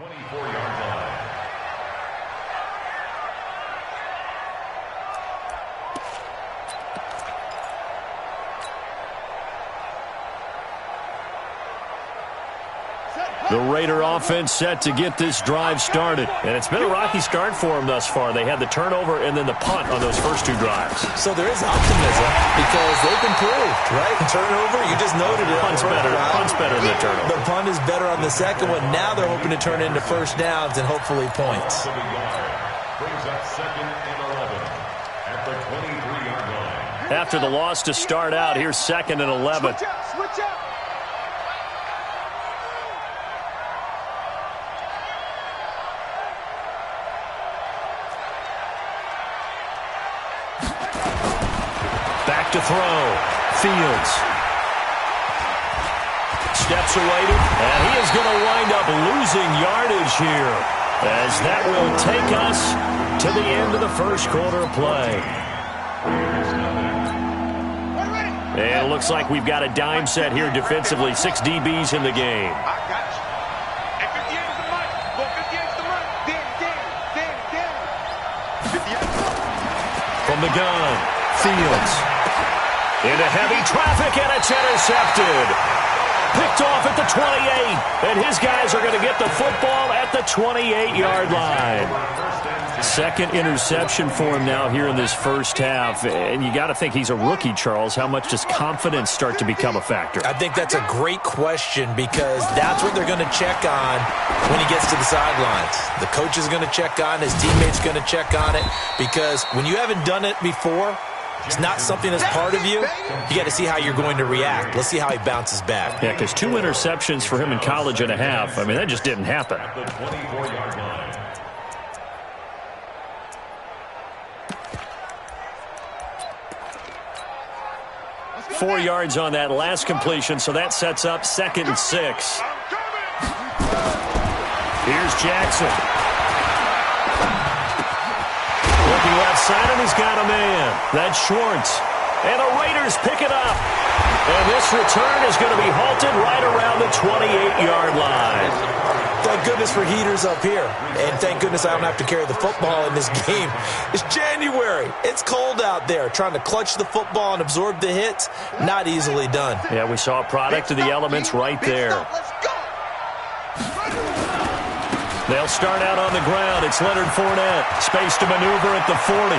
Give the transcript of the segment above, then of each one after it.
24-yard line. The Raider offense set to get this drive started. And it's been a rocky start for them thus far. They had the turnover and then the punt on those first two drives. So there is optimism because they've improved, right? Turnover, you just noted it. Punt's better than the turnover. The punt is better on the second one. Now they're hoping to turn into first downs and hopefully points. Brings up 2nd and 11 at the 23-yard line. After the loss to start out, here's 2nd and 11. Switch out. Back to throw. Fields. Steps awaited, and he is going to wind up losing yardage here, as that will take us to the end of the first quarter of play. And it looks like we've got a dime set here defensively. 6 DBs in the game. From the gun, Fields. Into heavy traffic, and it's intercepted. Picked off at the 28, and his guys are going to get the football at the 28-yard line. Second interception for him now here in this first half, and you got to think he's a rookie, Charles. How much does confidence start to become a factor? I think that's a great question because that's what they're going to check on when he gets to the sidelines. The coach is going to check on, his teammates going to check on it, because when you haven't done it before, it's not something that's part of you. You got to see how you're going to react. Let's see how he bounces back. Yeah, because 2 interceptions for him in college and a half. I mean, that just didn't happen. The 24-yard line. Four yards on that last completion, so that sets up 2nd and 6. Here's Jackson. Looking left side, and he's got a man. That's Schwartz. And the Raiders pick it up. And this return is going to be halted right around the 28-yard line. Thank goodness for heaters up here. And thank goodness I don't have to carry the football in this game. It's January. It's cold out there. Trying to clutch the football and absorb the hits, not easily done. Yeah, we saw a product of the elements right there. They'll start out on the ground. It's Leonard Fournette. Space to maneuver at the 40.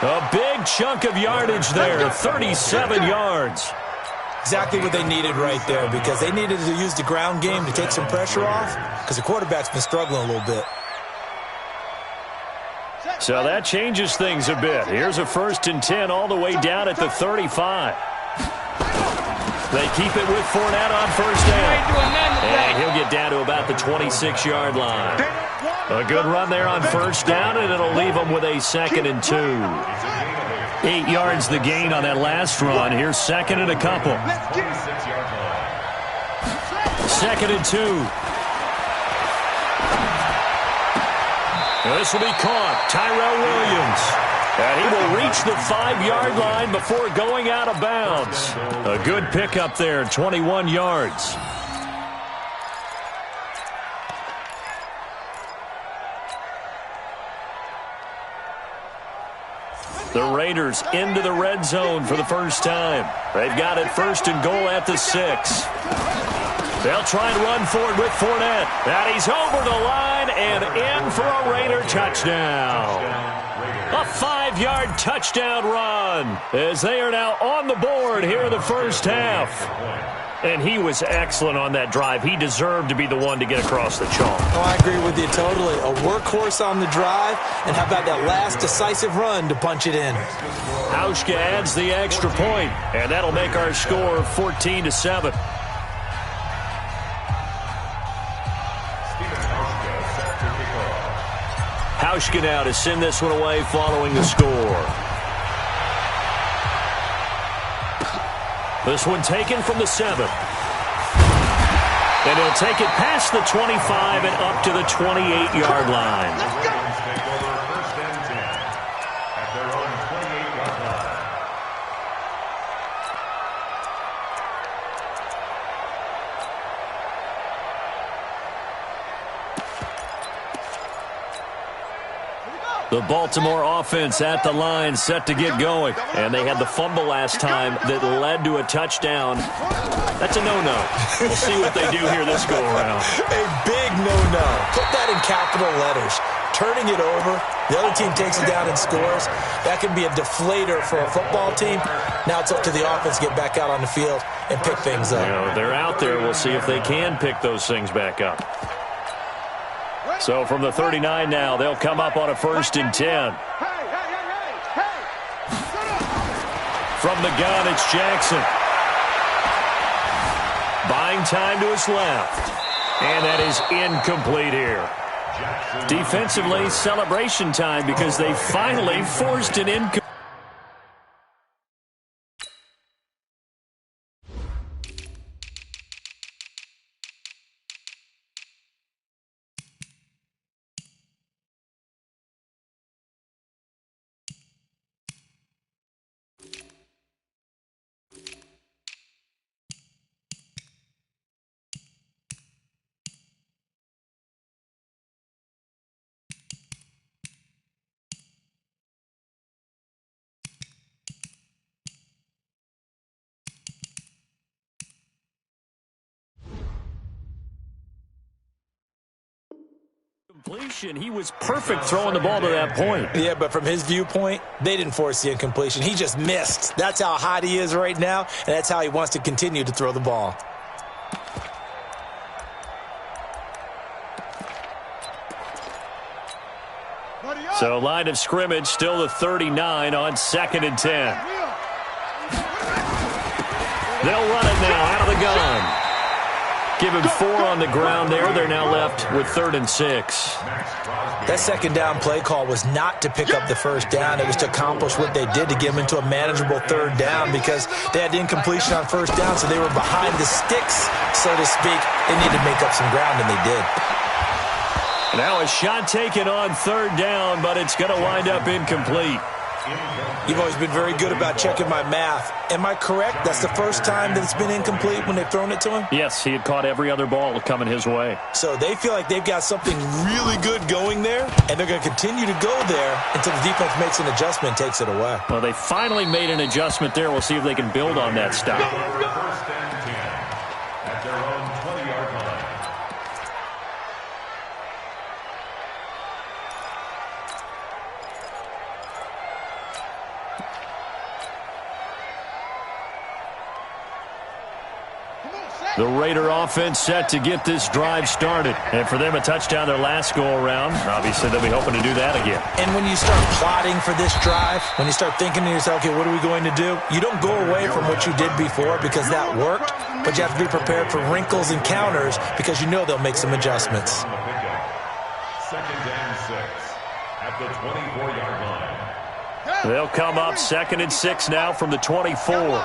A big chunk of yardage there, 37 yards. Exactly what they needed right there, because they needed to use the ground game to take some pressure off, because the quarterback's been struggling a little bit. So that changes things a bit. Here's a 1st and 10 all the way down at the 35. They keep it with Fournette on first down. And he'll get down to about the 26-yard line. A good run there on first down, and it'll leave them with a 2nd and 2. 8 yards the gain on that last run. Here's 2nd and a couple. 2nd and 2. This will be caught. Tyrell Williams. And he will reach the 5-yard line before going out of bounds. A good pickup there, 21 yards. The Raiders into the red zone for the first time. They've got it 1st and goal at the 6. They'll try and run forward with Fournette. And he's over the line and in for a Raider touchdown. A 5-yard touchdown run as they are now on the board here in the first half. And he was excellent on that drive. He deserved to be the one to get across the chalk. Oh, I agree with you totally. A workhorse on the drive, and how about that last decisive run to punch it in? Hauschka adds the extra point, and that'll make our score 14-7. Hauschka now to send this one away following the score. This one taken from the 7. And he'll take it past the 25 and up to the 28-yard line. The Baltimore offense at the line, set to get going. And they had the fumble last time that led to a touchdown. That's a no-no. We'll see what they do here this go-around. A big no-no. Put that in capital letters. Turning it over, the other team takes it down and scores. That can be a deflator for a football team. Now it's up to the offense to get back out on the field and pick things up. You know, they're out there. We'll see if they can pick those things back up. So from the 39 now, they'll come up on a 1st and 10. From the gun, it's Jackson. Buying time to his left. And that is incomplete here. Defensively, celebration time because they finally forced an incomplete. Completion. He was perfect throwing the ball to that point. Yeah, but from his viewpoint, they didn't force the incompletion. He just missed. That's how hot he is right now, and that's how he wants to continue to throw the ball. So line of scrimmage, still the 39 on 2nd and 10. They'll run it now out of the gun. Give him 4 on the ground there. They're now left with 3rd and 6. That second down play call was not to pick up the first down. It was to accomplish what they did to get them into a manageable 3rd down because they had incompletion on 1st down, so they were behind the sticks, so to speak. They needed to make up some ground, and they did. Now a shot taken on 3rd down, but it's going to wind up incomplete. You've always been very good about checking my math. Am I correct? That's the first time that it's been incomplete when they've thrown it to him? Yes, he had caught every other ball coming his way. So they feel like they've got something really good going there, and they're going to continue to go there until the defense makes an adjustment and takes it away. Well, they finally made an adjustment there. We'll see if they can build on that stop. 1st and 10 at their own 20-yard line. The Raider offense set to get this drive started. And for them, a touchdown their last go-around. Obviously, they'll be hoping to do that again. And when you start plotting for this drive, when you start thinking to yourself, okay, what are we going to do? You don't go away from what you did before because that worked, but you have to be prepared for wrinkles and counters because you know they'll make some adjustments. 2nd and 6 at the 24-yard line. They'll come up 2nd and 6 now from the 24.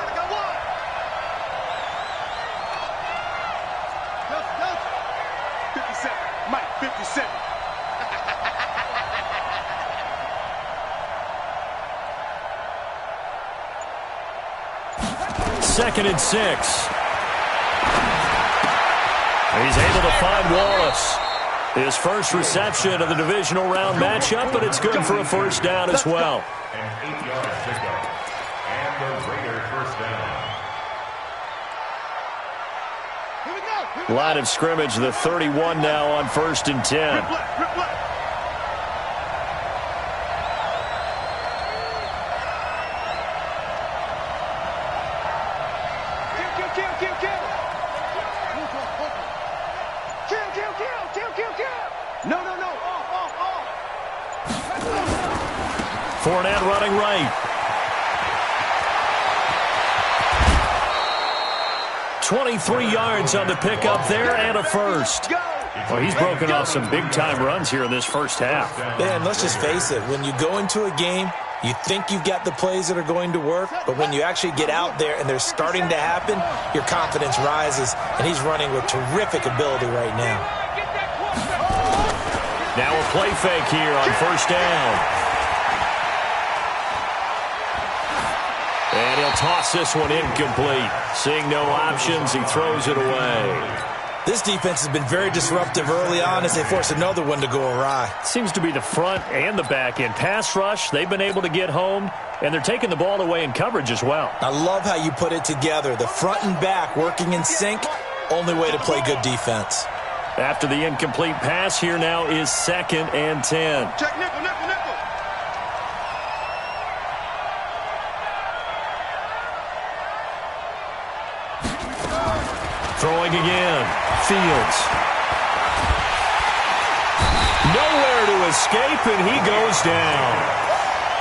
57. Second and 6. He's able to find Wallace. His first reception of the divisional round matchup, but it's good for a 1st down as well. An 8-yard pickup. And the Raider 1st down. Line of scrimmage, the 31 now on 1st and 10. Fournette running right. 23 yards on the pickup there and a 1st. Well, he's broken off some big-time runs here in this first half. Man, let's just face it. When you go into a game, you think you've got the plays that are going to work, but when you actually get out there and they're starting to happen, your confidence rises, and he's running with terrific ability right now. Now a play fake here on 1st down. And he'll toss this one incomplete. Seeing no options, he throws it away. This defense has been very disruptive early on as they force another one to go awry. Seems to be the front and the back end. Pass rush, they've been able to get home, and they're taking the ball away in coverage as well. I love how you put it together. The front and back working in sync, only way to play good defense. After the incomplete pass, here now is 2nd and 10. Check nickel, nickel, nickel. Throwing again. Fields. Nowhere to escape, and he goes down.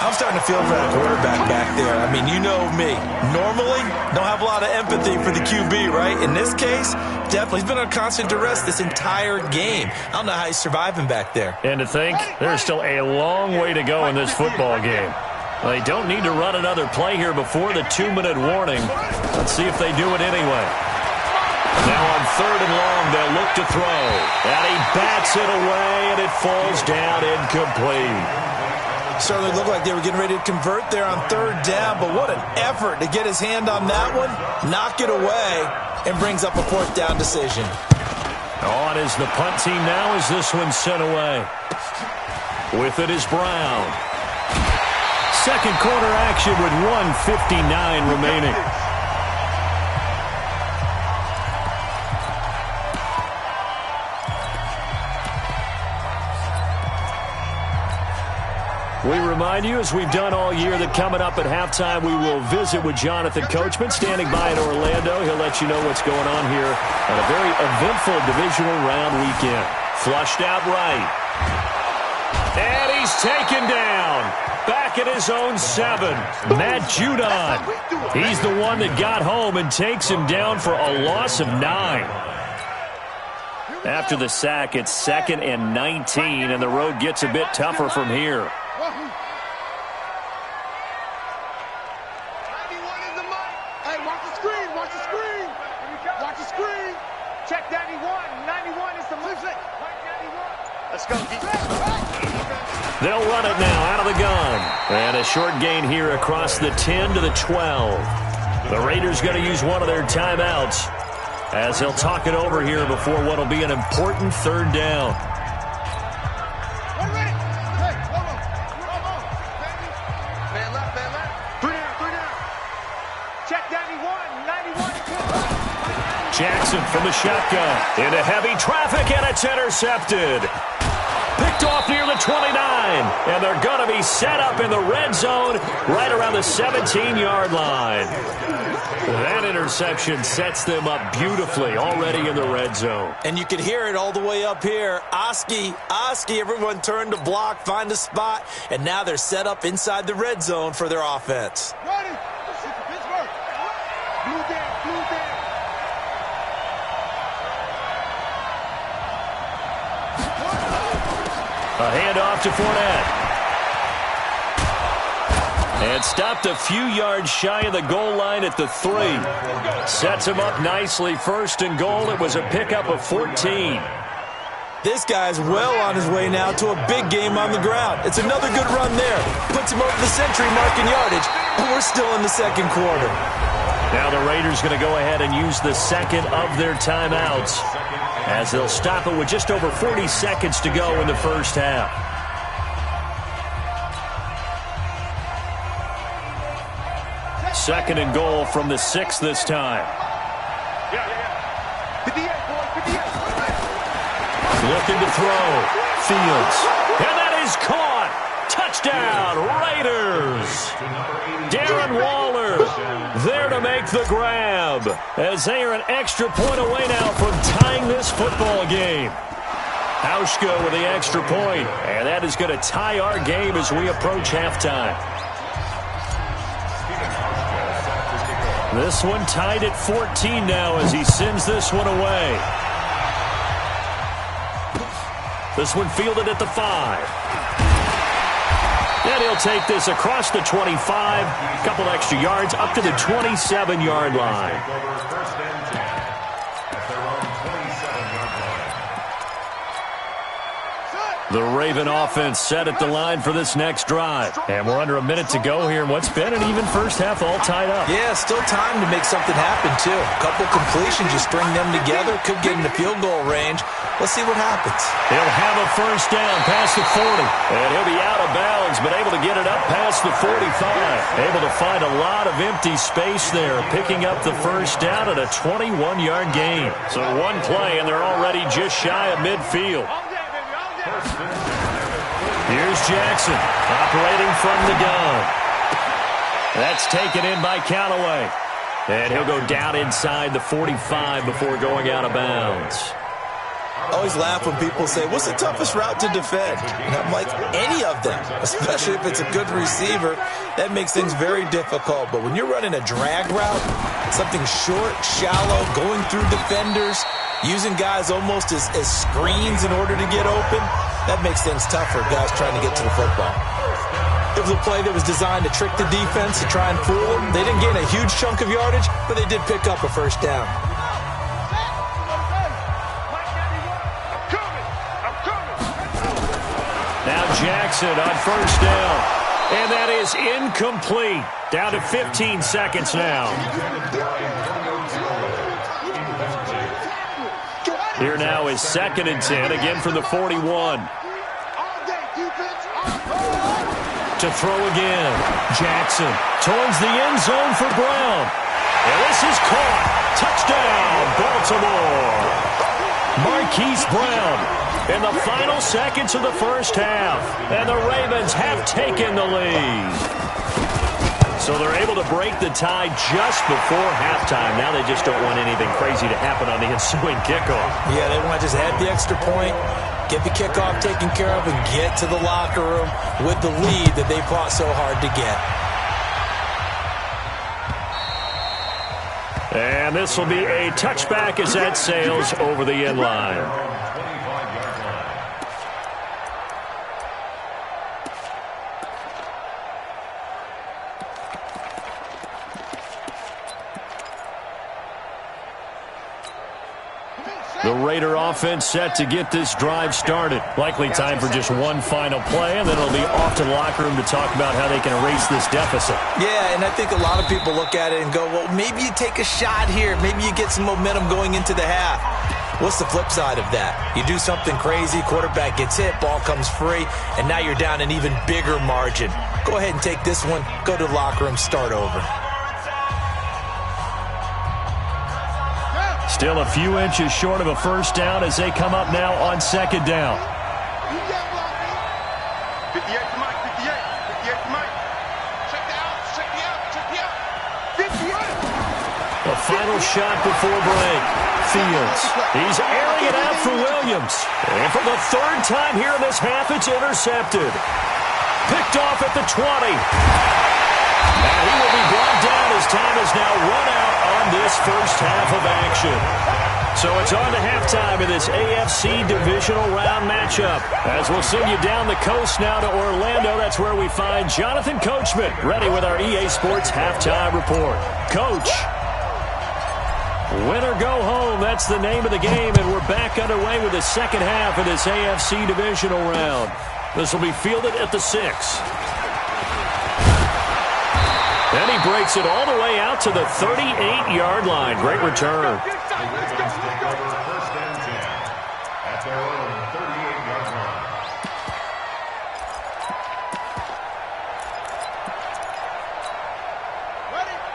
I'm starting to feel for that quarterback back there. I mean, you know me. Normally, don't have a lot of empathy for the QB, right? In this case, definitely. He's been on constant duress this entire game. I don't know how he's surviving back there. And to think, there's still a long way to go in this football game. They don't need to run another play here before the 2-minute warning. Let's see if they do it anyway. Now on 3rd and long, they'll look to throw. And he bats it away, and it falls down incomplete. Certainly looked like they were getting ready to convert there on 3rd down, but what an effort to get his hand on that one, knock it away, and brings up a 4th down decision. On is the punt team now as this one's sent away. With it is Brown. Second quarter action with 1:59 remaining. We remind you, as we've done all year, that coming up at halftime, we will visit with Jonathan Coachman, standing by in Orlando. He'll let you know what's going on here on a very eventful divisional round weekend. Flushed out right. And he's taken down. Back at his own 7. Matt Judon. He's the one that got home and takes him down for a loss of 9. After the sack, it's 2nd and 19, and the road gets a bit tougher from here. 91 is the mic. Hey, watch the screen. Watch the screen. Watch the screen. Check 91. 91 is the mic. 91. Let's go, defense. They'll run it now out of the gun. And a short gain here across the 10 to the 12. The Raiders going to use one of their timeouts as they'll talk it over here before what will be an important 3rd down. Jackson from the shotgun into heavy traffic, and it's intercepted. Picked off near the 29, and they're going to be set up in the red zone right around the 17-yard line. That interception sets them up beautifully already in the red zone. And you can hear it all the way up here. Oski, everyone turned to block, find a spot, and now they're set up inside the red zone for their offense. Ready. Pittsburgh. Blue down, blue down. A handoff to Fournette. And stopped a few yards shy of the goal line at the 3. Sets him up nicely. 1st and goal. It was a pickup of 14. This guy's well on his way now to a big game on the ground. It's another good run there. Puts him over the century mark in yardage, and we're still in the 2nd quarter. Now the Raiders going to go ahead and use the 2nd of their timeouts as they'll stop it with just over 40 seconds to go in the 1st half. Second and goal from the 6 this time. 58, boy, 58. Looking to throw. Fields. And that is caught. Touchdown, Raiders. Darren Waller there to make the grab as they are an extra point away now from tying this football game. Hauschka with the extra point, and that is going to tie our game as we approach halftime. This one tied at 14 now as he sends this one away. This one fielded at the 5. And he'll take this across the 25, a couple extra yards up to the 27-yard line. The Raven offense set at the line for this next drive. And we're under a minute to go here in what's been an even first half, all tied up. Yeah, still time to make something happen, too. A couple completions, you string them together, could get into field goal range. Let's see what happens. He'll have a first down past the 40. And he'll be out of bounds, but able to get it up past the 45. Able to find a lot of empty space there, picking up the first down at a 21-yard gain. So one play, and they're already just shy of midfield. Here's Jackson, operating from the gun. That's taken in by Callaway. And he'll go down inside the 45 before going out of bounds. I always laugh when people say, what's the toughest route to defend? And I'm like, any of them, especially if it's a good receiver. That makes things very difficult. But when you're running a drag route, something short, shallow, going through defenders, using guys almost as screens in order to get open, that makes things tougher, guys trying to get to the football. It was a play that was designed to trick the defense, to try and fool them. They didn't gain a huge chunk of yardage, but they did pick up a first down. Now Jackson on first down. And that is incomplete. Down to 15 seconds now. Here now is 2nd and 10, again from the 41. To throw again. Jackson towards the end zone for Brown. And this is caught. Touchdown, Baltimore. Marquise Brown in the final seconds of the first half. And the Ravens have taken the lead. So they're able to break the tie just before halftime. Now they just don't want anything crazy to happen on the ensuing kickoff. Yeah, they want to just add the extra point, get the kickoff taken care of, and get to the locker room with the lead that they fought so hard to get. And this will be a touchback as that sails over the end line. The Raider offense set to get this drive started. Likely time for just one final play, and then it'll be off to the locker room to talk about how they can erase this deficit. Yeah, and I think a lot of people look at it and go, well, maybe you take a shot here. Maybe you get some momentum going into the half. What's the flip side of that? You do something crazy, quarterback gets hit, ball comes free, and now you're down an even bigger margin. Go ahead and take this one, go to the locker room, start over. Still a few inches short of a first down as they come up now on 2nd down. 58 to Mike, 58 to Mike. Check the out. 58. The final shot before break. Fields. He's airing it out for Williams. And for the 3rd time here in this half, it's intercepted. Picked off at the 20. And he will be brought down as time is now run out on this first half of action. So it's on to halftime in this AFC divisional round matchup. As we'll send you down the coast now to Orlando, that's where we find Jonathan Coachman ready with our EA Sports halftime report. Coach, win or go home, that's the name of the game, and we're back underway with the second half of this AFC divisional round. This will be fielded at the 6. Then he breaks it all the way out to the 38-yard line. Great return.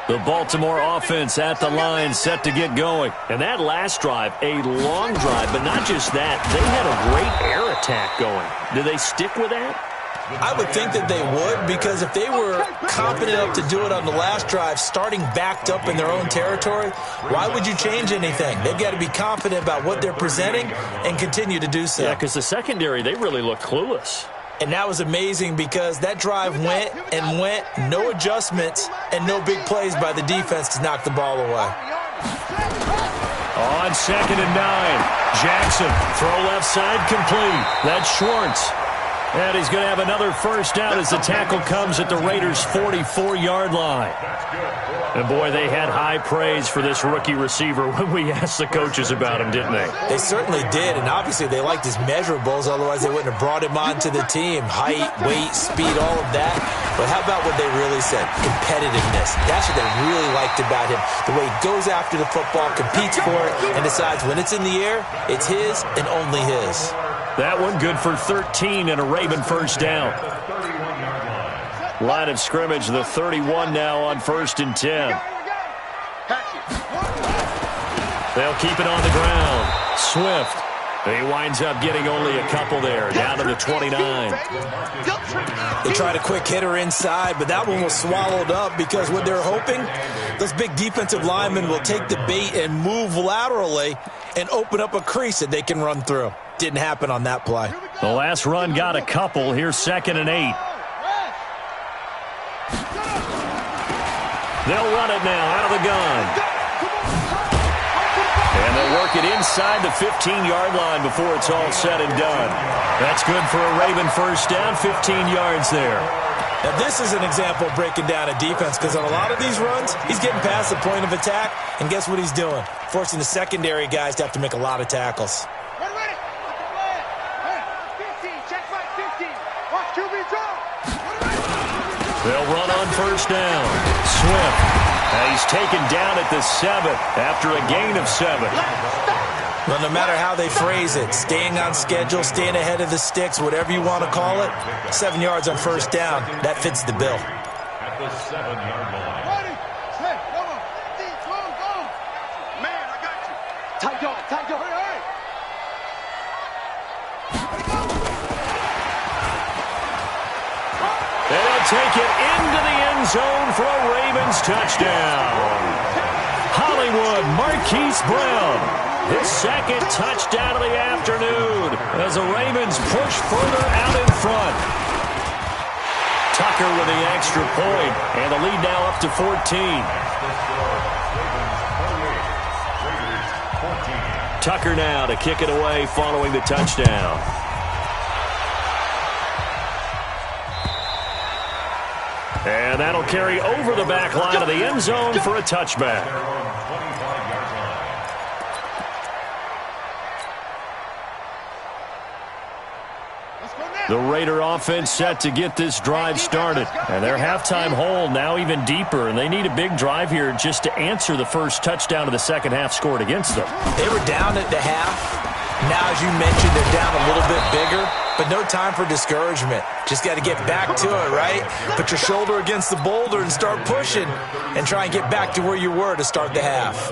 The Baltimore offense at the line set to get going. And that last drive, a long drive, but not just that. They had a great air attack going. Do they stick with that? I would think that they would, because if they were confident enough to do it on the last drive, starting backed up in their own territory, why would you change anything? They've got to be confident about what they're presenting and continue to do so. Yeah, because the secondary, they really look clueless. And that was amazing because that drive went and went, no adjustments, and no big plays by the defense to knock the ball away. On 2nd and 9, Jackson, throw left side complete. That's Schwartz. And he's going to have another first down as the tackle comes at the Raiders' 44-yard line. And, boy, they had high praise for this rookie receiver when we asked the coaches about him, didn't they? They certainly did, and obviously they liked his measurables, otherwise they wouldn't have brought him onto the team. Height, weight, speed, all of that. But how about what they really said? Competitiveness. That's what they really liked about him. The way he goes after the football, competes for it, and decides when it's in the air, it's his and only his. That one good for 13 and a Raven first down. Line of scrimmage, the 31 now on 1st and 10. They'll keep it on the ground. Swift. He winds up getting only a couple there, down to the 29. They tried a quick hitter inside, but that one was swallowed up because what they're hoping, those big defensive linemen will take the bait and move laterally and open up a crease that they can run through. Didn't happen on that play. The last run got a couple. Here's 2nd and 8. They'll run it now out of the gun. And they'll work it inside the 15-yard line before it's all said and done. That's good for a Raven first down, 15 yards there. Now, this is an example of breaking down a defense because on a lot of these runs, he's getting past the point of attack, and guess what he's doing? Forcing the secondary guys to have to make a lot of tackles. They'll run on first down. Swift. He's taken down at the 7 after a gain of 7. Well, no matter how they phrase it, staying on schedule, staying ahead of the sticks, whatever you want to call it, 7 yards on first down, that fits the bill. At the 7-yard line. Man, I got you. Tight dog. They'll take it into the end zone for a Ravens touchdown. Hollywood Marquise Brown, his 2nd touchdown of the afternoon as the Ravens push further out in front. Tucker with the extra point, and the lead now up to 14. Tucker now to kick it away following the touchdown. And that'll carry over the back line of the end zone for a touchback. The Raider offense set to get this drive started. And their halftime hole now even deeper, and they need a big drive here just to answer the first touchdown of the second half scored against them. They were down at the half. Now, as you mentioned, they're down a little bit bigger, but no time for discouragement. Just got to get back to it, right? Put your shoulder against the boulder and start pushing and try and get back to where you were to start the half.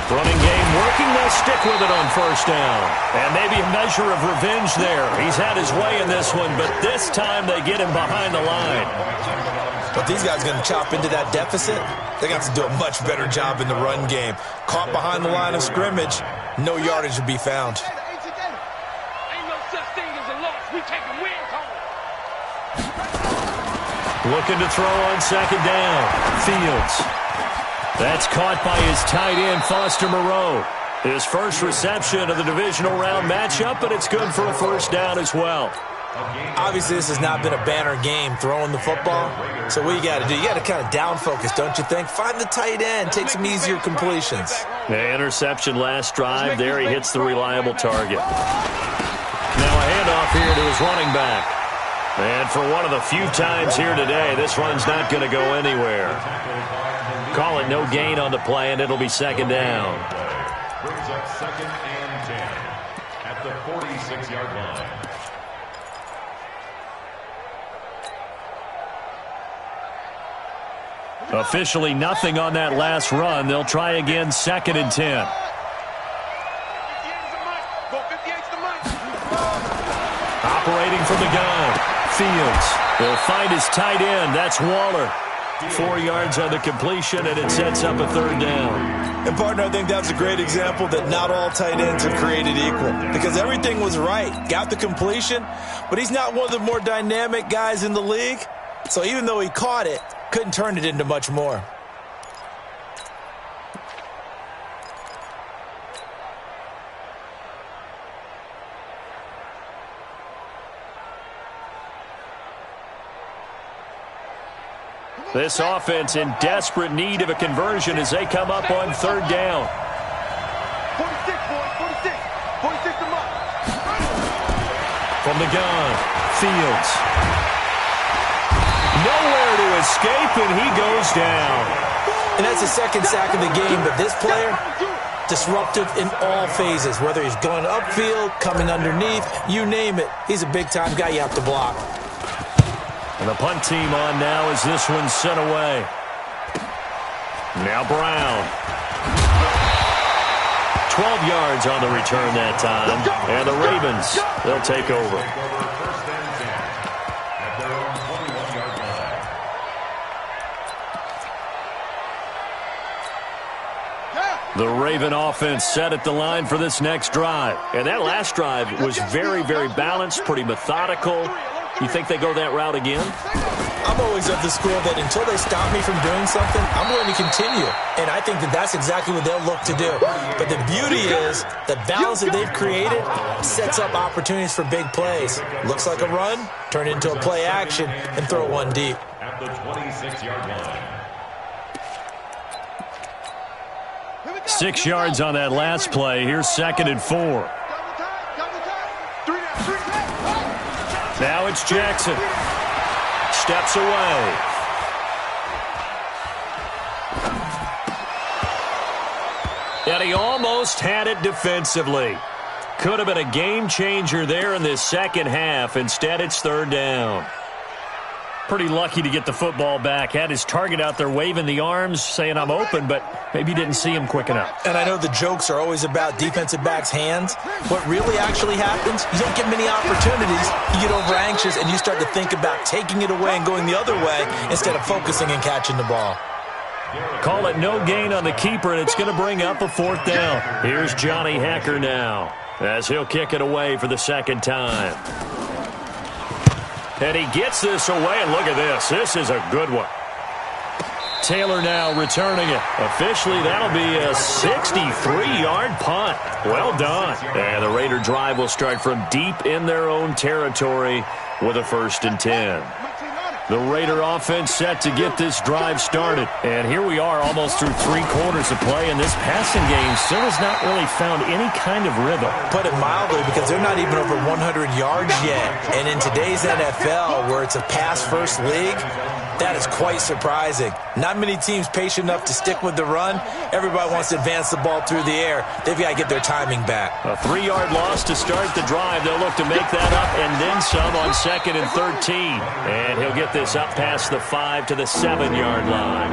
Running game working, they'll stick with it on first down. And maybe a measure of revenge there. He's had his way in this one, but this time they get him behind the line. But these guys going to chop into that deficit? They're going to have to do a much better job in the run game. Caught behind the line of scrimmage, no yardage to be found. Ain't no such thing as a loss. We taking wins home. Looking to throw on second down. Fields. That's caught by his tight end, Foster Moreau. His first reception of the divisional round matchup, but it's good for a first down as well. Obviously, this has not been a banner game throwing the football. So what you got to do, you got to kind of down focus, don't you think? Find the tight end, take some easier completions. The interception last drive. There he hits the reliable target. Now a handoff here to his running back. And for one of the few times here today, this run's not going to go anywhere. Call it no gain on the play, and it'll be second down. Brings up 2nd and 10 at the 46-yard line. Officially nothing on that last run. They'll try again, 2nd and 10. Operating from the gun. Fields. They'll find his tight end. That's Waller. 4 yards on the completion, and it sets up a third down. And, partner, I think that's a great example that not all tight ends are created equal because everything was right. Got the completion, but he's not one of the more dynamic guys in the league. So even though he caught it, couldn't turn it into much more. This offense in desperate need of a conversion as they come up on third down. 46, boys, 46. 46 them up. From the gun, Fields. Nowhere to escape, and he goes down. And that's the second sack of the game, but this player, disruptive in all phases, whether he's going upfield, coming underneath, you name it. He's a big-time guy you have to block. And the punt team on now as this one's sent away. Now Brown. 12 yards on the return that time. And the Ravens, they'll take over. First and 10 at their own 21-yard line. The Raven offense set at the line for this next drive. And that last drive was very, very balanced, pretty methodical. You think they go that route again? I'm always of the school that until they stop me from doing something, I'm going to continue. And I think that that's exactly what they'll look to do. But the beauty is the balance that they've created sets up opportunities for big plays. Looks like a run, turn it into a play action, and throw one deep. At the 26-yard line. 6 yards on that last play. Here's 2nd and 4. Now it's Jackson. Steps away. And he almost had it defensively. Could have been a game changer there in this second half. Instead, it's third down. Pretty lucky to get the football back. Had his target out there waving the arms, saying I'm open, but maybe didn't see him quick enough. And I know the jokes are always about defensive backs' hands. What really actually happens, you don't get many opportunities. You get over anxious and you start to think about taking it away and going the other way instead of focusing and catching the ball. Call it no gain on the keeper, and it's going to bring up a fourth down. Here's Johnny Hacker now as he'll kick it away for the second time. And he gets this away, and look at this. This is a good one. Taylor now returning it. Officially, that'll be a 63-yard punt. Well done. And the Raider drive will start from deep in their own territory with a 1st and 10. The Raider offense set to get this drive started. And here we are almost through 3 quarters of play, and this passing game still has not really found any kind of rhythm. Put it mildly, because they're not even over 100 yards yet. And in today's NFL, where it's a pass-first league, that is quite surprising. Not many teams patient enough to stick with the run. Everybody wants to advance the ball through the air. They've got to get their timing back. A 3-yard loss to start the drive. They'll look to make that up and then some on 2nd and 13. And he'll get this up past the 5 to the 7-yard line.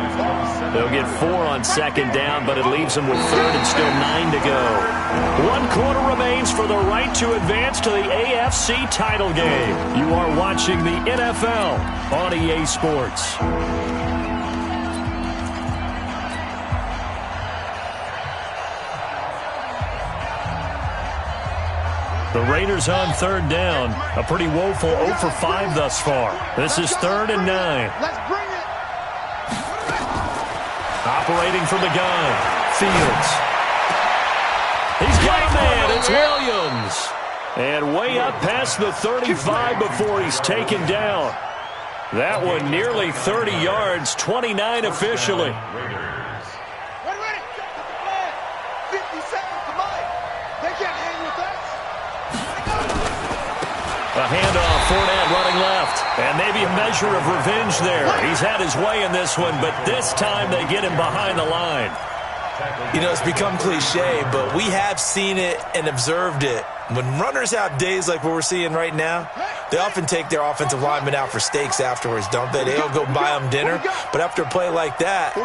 They'll get 4 on 2nd down, but it leaves them with 3rd and still 9 to go. 1 quarter remains for the right to advance to the AFC title game. You are watching the NFL on EA Sports. The Raiders on 3rd down. A pretty woeful 0 for 5 thus far. This is 3rd and 9. Let's bring it. Operating from the gun. Fields. He's got a man. It's Williams. And way up past the 35 before he's taken down. That one nearly 30 yards, 29 officially. Ready. 50 seconds to Mike. They can't hang with us. A handoff, Fournette running left. And maybe a measure of revenge there. He's had his way in this one, but this time they get him behind the line. You know, it's become cliche, but we have seen it and observed it. When runners have days like what we're seeing right now, they often take their offensive linemen out for steaks afterwards, don't they? They'll go buy them dinner. But after a play like that,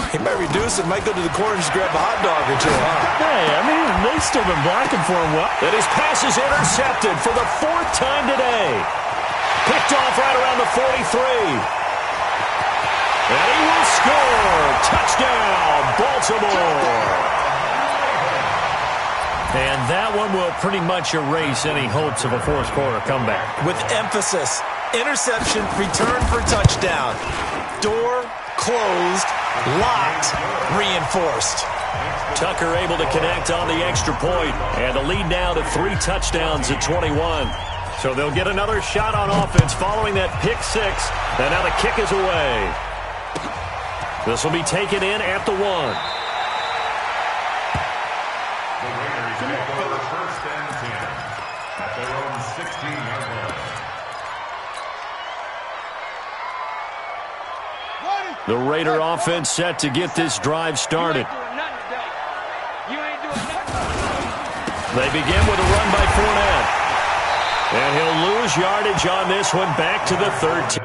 he might reduce it, might go to the corner and just grab a hot dog or two, huh? Hey, I mean, they've still been blocking for him well. And his pass is intercepted for the 4th time today. Picked off right around the 43. And he will score. Touchdown, Baltimore. And that one will pretty much erase any hopes of a 4th quarter comeback. With emphasis, interception, return for touchdown. Door closed, locked, reinforced. Tucker able to connect on the extra point. And the lead now to 3 touchdowns at 21. So they'll get another shot on offense following that pick 6. And now the kick is away. This will be taken in at the 1. The Raiders take over 1st and 10 at their own 16-yard line. The Raider offense set to get this drive started. They begin with a run by Fournette. And he'll lose yardage on this one, back to the 13.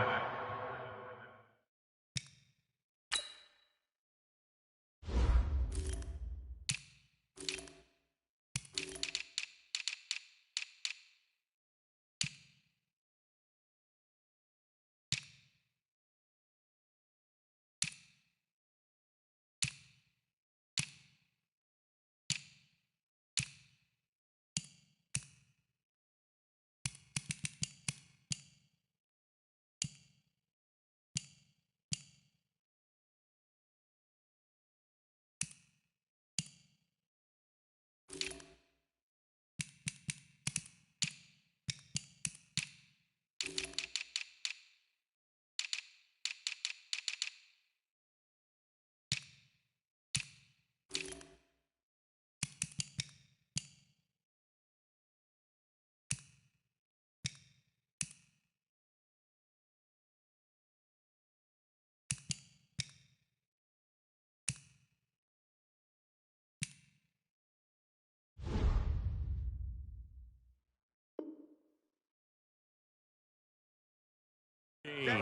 The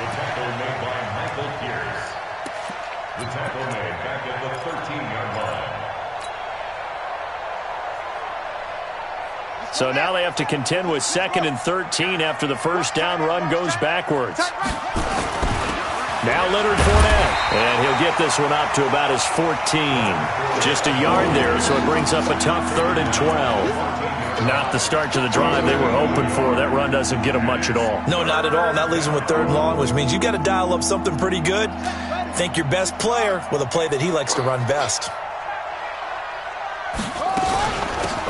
tackle made by Michael Pierce. The tackle made back at the 13-yard line. So now they have to contend with 2nd and 13 after the first down run goes backwards. Now Leonard Fournette, and he'll get this one up to about his 14. Just a yard there, so it brings up a tough 3rd and 12. Not the start to the drive they were hoping for. That run doesn't get them much at all. No, not at all. And that leaves them with 3rd and long, which means you got to dial up something pretty good. Think your best player with a play that he likes to run best.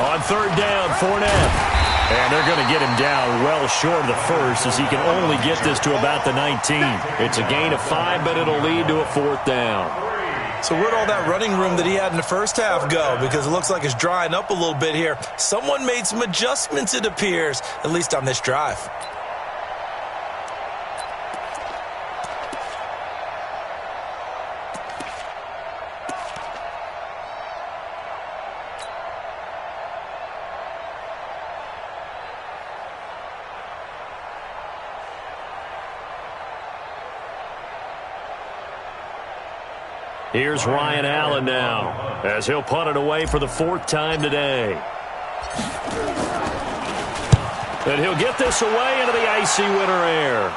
On 3rd down, Fournette. And they're going to get him down well short of the first, as he can only get this to about the 19. It's a gain of 5, but it'll lead to a 4th down. So where'd all that running room that he had in the first half go? Because it looks like it's drying up a little bit here. Someone made some adjustments, it appears, at least on this drive. Here's Ryan Allen now, as he'll punt it away for the 4th time today. And he'll get this away into the icy winter air.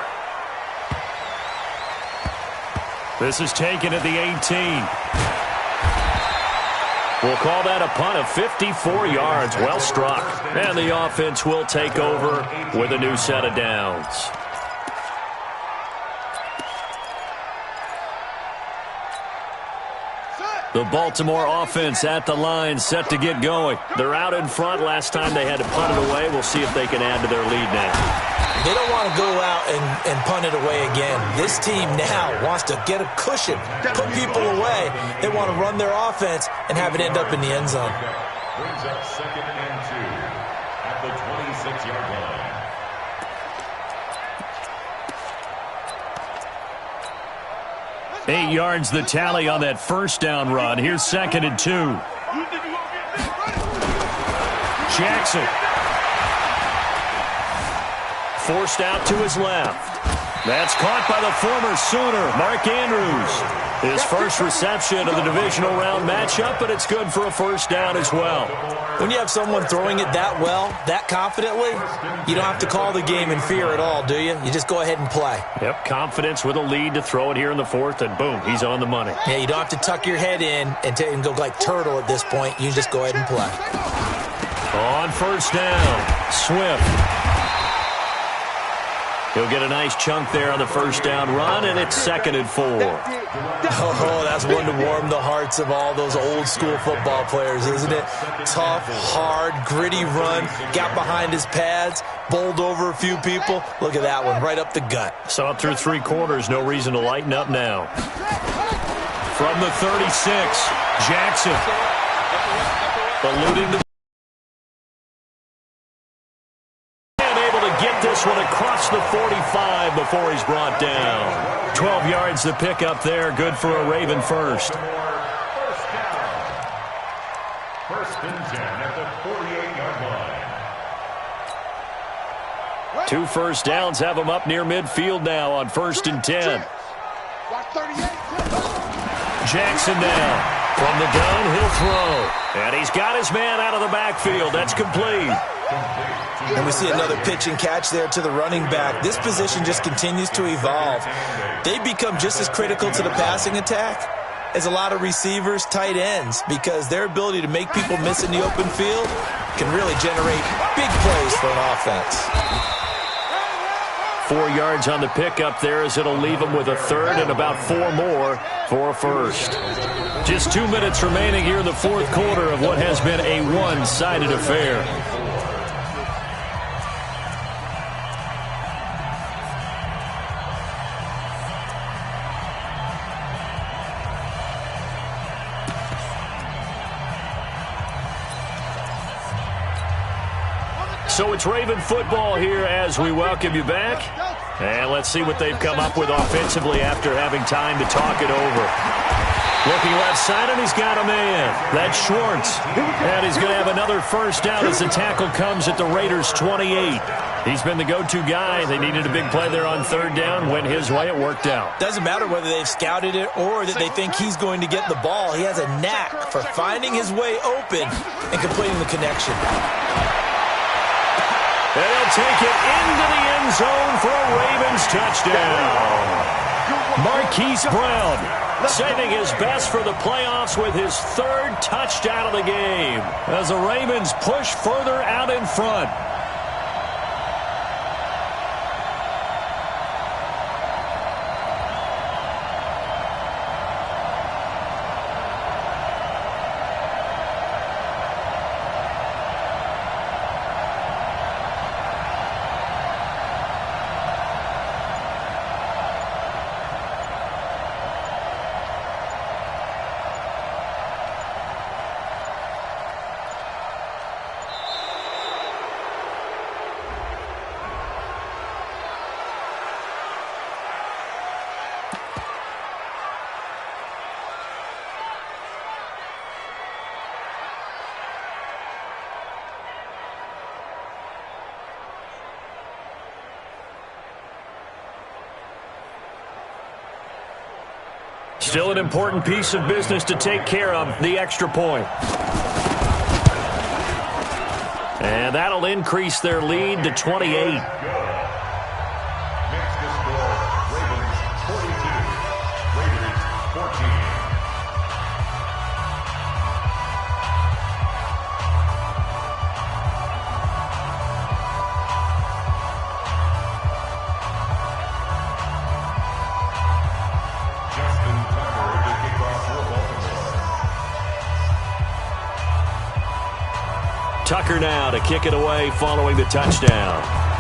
This is taken at the 18. We'll call that a punt of 54 yards. Well struck. And the offense will take over with a new set of downs. The Baltimore offense at the line, set to get going. They're out in front. Last time they had to punt it away. We'll see if they can add to their lead now. They don't want to go out and punt it away again. This team now wants to get a cushion, put people away. They want to run their offense and have it end up in the end zone. Brings up 2nd and 2 at the 26-yard line. Eight yards the tally on that first down run. Here's 2nd and 2. Jackson. Forced out to his left. That's caught by the former Sooner, Mark Andrews. His first reception of the divisional round matchup, but it's good for a 1st down as well. When you have someone throwing it that well, that confidently, you don't have to call the game in fear at all, do you? You just go ahead and play. Yep, confidence with a lead to throw it here in the 4th, and boom, he's on the money. Yeah, you don't have to tuck your head in and go like turtle at this point. You just go ahead and play. On 1st down, Swift. He'll get a nice chunk there on the first down run, and it's 2nd and 4. Oh, that's one to warm the hearts of all those old school football players, isn't it? Tough, hard, gritty run, got behind his pads, bowled over a few people. Look at that one, right up the gut. So up through 3 quarters, no reason to lighten up now. From the 36, Jackson. Eluding the get this one across the 45 before he's brought down. 12 yards the pick up there. Good for a Raven first. First and 10 at the 48-yard line. 2 first downs have him up near midfield now on 1st and 10. Jackson now. From the gun, he'll throw. And he's got his man out of the backfield. That's complete. And we see another pitch and catch there to the running back. This position just continues to evolve. They become just as critical to the passing attack as a lot of receivers, tight ends, because their ability to make people miss in the open field can really generate big plays for an offense. 4 yards on the pickup there as it'll leave him with a 3rd and about 4 more for a first. Just 2 minutes remaining here in the 4th quarter of what has been a one-sided affair. So it's Raven football here as we welcome you back. And let's see what they've come up with offensively after having time to talk it over. Looking left side, and he's got a man. That's Schwartz. And he's going to have another first down as the tackle comes at the Raiders' 28. He's been the go-to guy. They needed a big play there on 3rd down. Went his way. It worked out. Doesn't matter whether they've scouted it or that they think he's going to get the ball. He has a knack for finding his way open and completing the connection. And he'll take it into the end zone for a Ravens touchdown. Marquise Brown saving his best for the playoffs with his 3rd touchdown of the game as the Ravens push further out in front. Still an important piece of business to take care of, the extra point. And that'll increase their lead to 28. Tucker now to kick it away following the touchdown.